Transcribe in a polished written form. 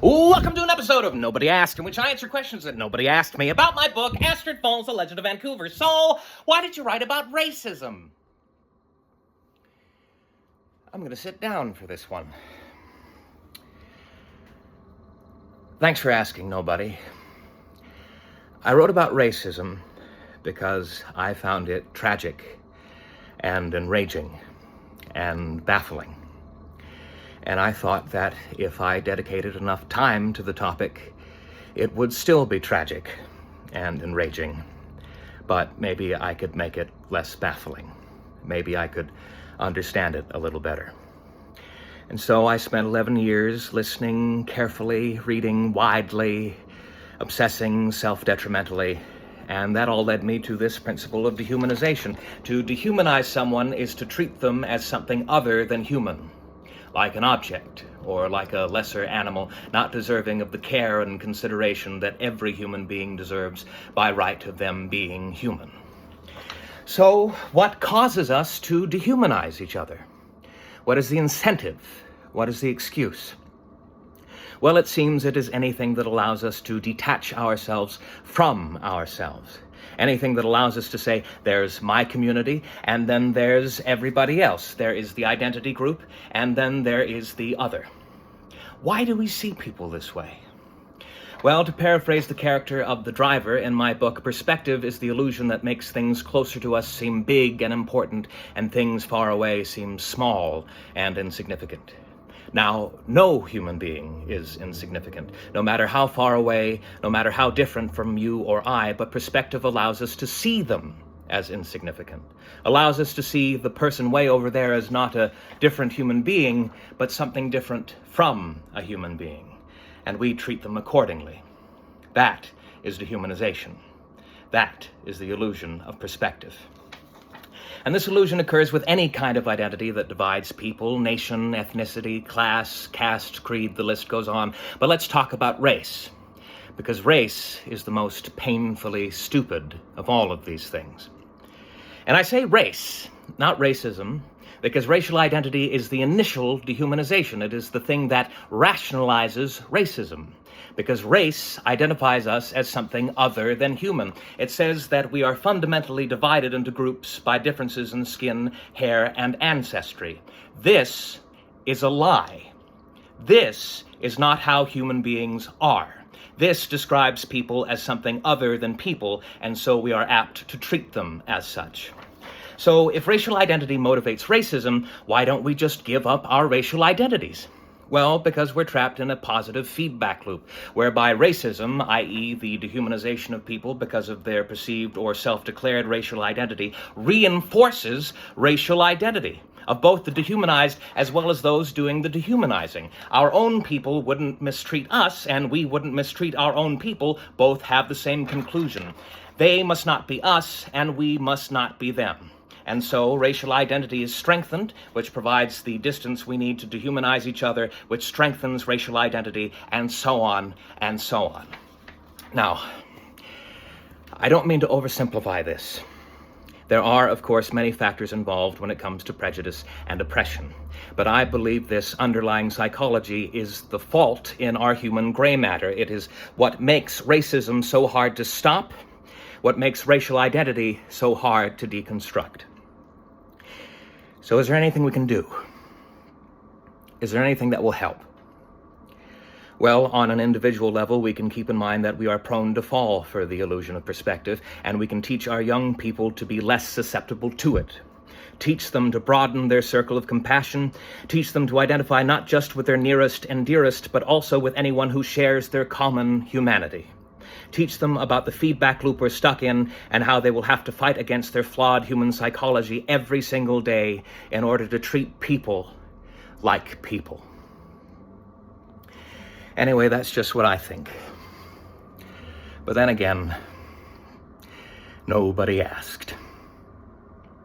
Welcome to an episode of Nobody Asked, in which I answer questions that nobody asked me about my book, Astrid Falls, A Legend of Vancouver. So, why did you write about racism? I'm going to sit down for this one. Thanks for asking, nobody. I wrote about racism because I found it tragic and enraging and baffling. And I thought that if I dedicated enough time to the topic, it would still be tragic and enraging. But maybe I could make it less baffling. Maybe I could understand it a little better. And so I spent 11 years listening carefully, reading widely, obsessing self-detrimentally, and that all led me to this principle of dehumanization. To dehumanize someone is to treat them as something other than human, like an object, or like a lesser animal, not deserving of the care and consideration that every human being deserves by right of them being human. So, what causes us to dehumanize each other? What is the incentive? What is the excuse? Well, it seems it is anything that allows us to detach ourselves from ourselves. Anything that allows us to say, there's my community, and then there's everybody else. There is the identity group, and then there is the other. Why do we see people this way? Well, to paraphrase the character of the driver in my book, perspective is the illusion that makes things closer to us seem big and important, and things far away seem small and insignificant. Now, no human being is insignificant, no matter how far away, no matter how different from you or I, but perspective allows us to see them as insignificant, allows us to see the person way over there as not a different human being, but something different from a human being, and we treat them accordingly. That is dehumanization. That is the illusion of perspective. And this illusion occurs with any kind of identity that divides people, nation, ethnicity, class, caste, creed, the list goes on. But let's talk about race, because race is the most painfully stupid of all of these things. And I say race, not racism, because racial identity is the initial dehumanization. It is the thing that rationalizes racism, because race identifies us as something other than human. It says that we are fundamentally divided into groups by differences in skin, hair, and ancestry. This is a lie. This is not how human beings are. This describes people as something other than people, and so we are apt to treat them as such. So if racial identity motivates racism, why don't we just give up our racial identities? Well, because we're trapped in a positive feedback loop, whereby racism, i.e. the dehumanization of people because of their perceived or self-declared racial identity, reinforces racial identity of both the dehumanized as well as those doing the dehumanizing. Our own people wouldn't mistreat us, and we wouldn't mistreat our own people. Both have the same conclusion. They must not be us, and we must not be them. And so racial identity is strengthened, which provides the distance we need to dehumanize each other, which strengthens racial identity, and so on and so on. Now, I don't mean to oversimplify this. There are, of course, many factors involved when it comes to prejudice and oppression. But I believe this underlying psychology is the fault in our human gray matter. It is what makes racism so hard to stop, what makes racial identity so hard to deconstruct. So is there anything we can do? Is there anything that will help? Well, on an individual level, we can keep in mind that we are prone to fall for the illusion of perspective, and we can teach our young people to be less susceptible to it. Teach them to broaden their circle of compassion. Teach them to identify not just with their nearest and dearest, but also with anyone who shares their common humanity. Teach them about the feedback loop we're stuck in and how they will have to fight against their flawed human psychology every single day in order to treat people like people. Anyway, that's just what I think. But then again, nobody asked.